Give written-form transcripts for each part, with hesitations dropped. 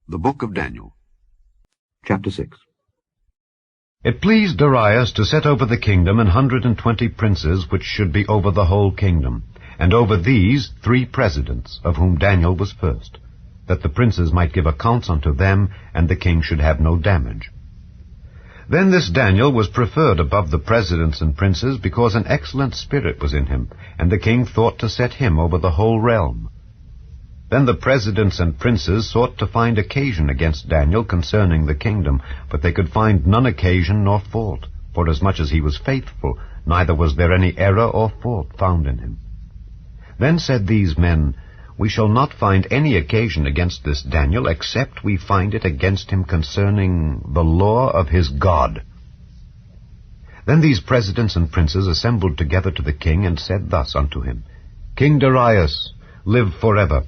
The Book of Daniel, Chapter 6. It pleased Darius to set over the kingdom 120 princes, which should be over the whole kingdom, and over these 3 presidents, of whom Daniel was first, that the princes might give accounts unto them, and the king should have no damage. Then this Daniel was preferred above the presidents and princes, because an excellent spirit was in him, and the king thought to set him over the whole realm. Then the presidents and princes sought to find occasion against Daniel concerning the kingdom, but they could find none occasion nor fault, forasmuch as he was faithful, neither was there any error or fault found in him. Then said these men, We shall not find any occasion against this Daniel, except we find it against him concerning the law of his God. Then these presidents and princes assembled together to the king, and said thus unto him, King Darius, live forever.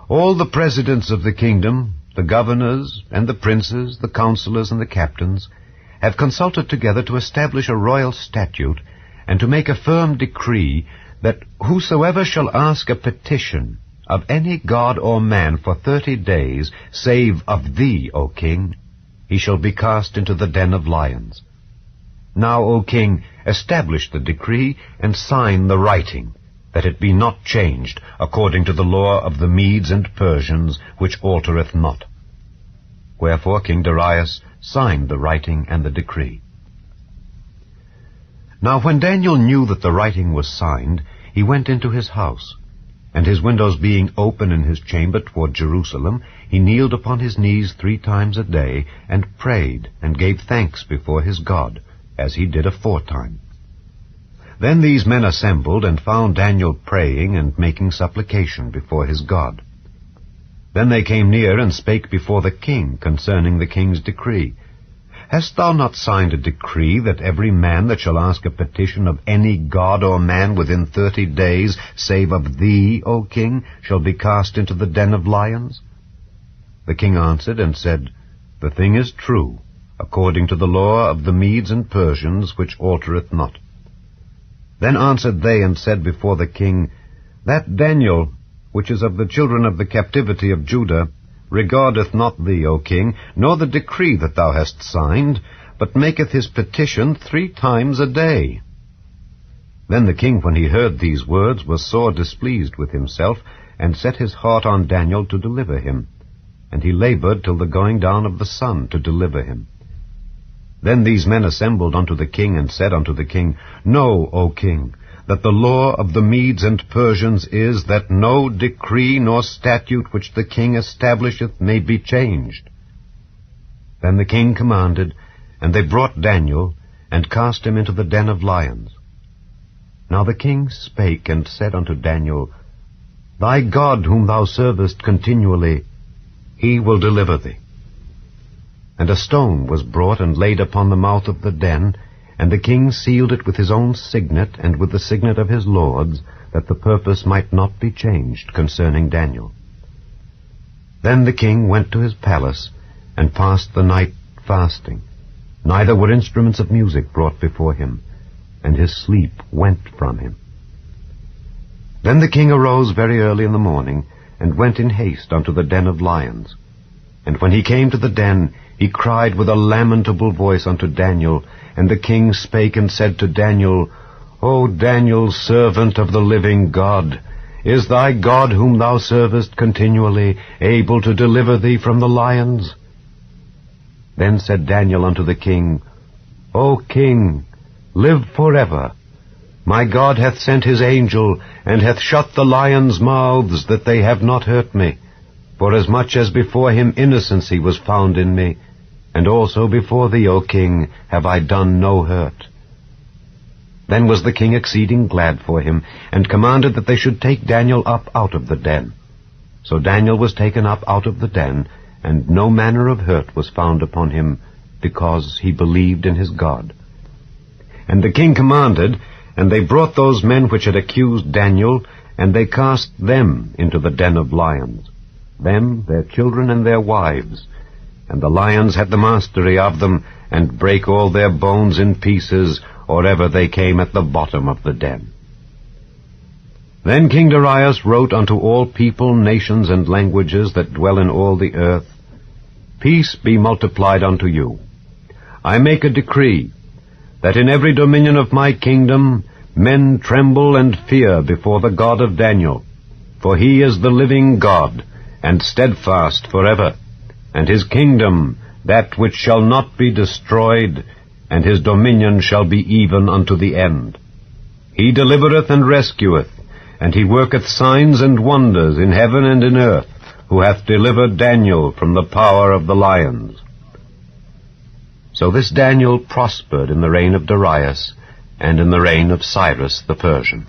All the presidents of the kingdom, the governors, and the princes, the counselors, and the captains, have consulted together to establish a royal statute, and to make a firm decree, that whosoever shall ask a petition of any god or man for 30 days, save of thee, O king, he shall be cast into the den of lions. Now, O king, establish the decree, and sign the writing, that it be not changed, according to the law of the Medes and Persians, which altereth not. Wherefore King Darius signed the writing and the decree. Now when Daniel knew that the writing was signed, he went into his house, and his windows being open in his chamber toward Jerusalem, he kneeled upon his knees 3 times a day, and prayed, and gave thanks before his God, as he did aforetime. Then these men assembled, and found Daniel praying and making supplication before his God. Then they came near, and spake before the king concerning the king's decree. Hast thou not signed a decree, that every man that shall ask a petition of any god or man within 30 days, save of thee, O king, shall be cast into the den of lions? The king answered and said, The thing is true, according to the law of the Medes and Persians, which altereth not. Then answered they and said before the king, That Daniel, which is of the children of the captivity of Judah, regardeth not thee, O king, nor the decree that thou hast signed, but maketh his petition 3 times a day. Then the king, when he heard these words, was sore displeased with himself, and set his heart on Daniel to deliver him. And he labored till the going down of the sun to deliver him. Then these men assembled unto the king, and said unto the king, Know, O king, that the law of the Medes and Persians is, that no decree nor statute which the king establisheth may be changed. Then the king commanded, and they brought Daniel, and cast him into the den of lions. Now the king spake and said unto Daniel, Thy God whom thou servest continually, he will deliver thee. And a stone was brought and laid upon the mouth of the den, and the king sealed it with his own signet and with the signet of his lords, that the purpose might not be changed concerning Daniel. Then the king went to his palace, and passed the night fasting. Neither were instruments of music brought before him, and his sleep went from him. Then the king arose very early in the morning, and went in haste unto the den of lions. And when he came to the den, he cried with a lamentable voice unto Daniel, and the king spake and said to Daniel, O Daniel, servant of the living God, is thy God whom thou servest continually able to deliver thee from the lions? Then said Daniel unto the king, O king, live forever. My God hath sent his angel, and hath shut the lions' mouths, that they have not hurt me, forasmuch as before him innocency was found in me, and also before thee, O king, have I done no hurt. Then was the king exceeding glad for him, and commanded that they should take Daniel up out of the den. So Daniel was taken up out of the den, and no manner of hurt was found upon him, because he believed in his God. And the king commanded, and they brought those men which had accused Daniel, and they cast them into the den of lions, them, their children, and their wives. And the lions had the mastery of them, and brake all their bones in pieces, or ever they came at the bottom of the den. Then King Darius wrote unto all people, nations, and languages that dwell in all the earth, peace be multiplied unto you. I make a decree, that in every dominion of my kingdom men tremble and fear before the God of Daniel, for he is the living God, and steadfast forever, and his kingdom that which shall not be destroyed, and his dominion shall be even unto the end. He delivereth and rescueth, and he worketh signs and wonders in heaven and in earth, who hath delivered Daniel from the power of the lions. So this Daniel prospered in the reign of Darius, and in the reign of Cyrus the Persian.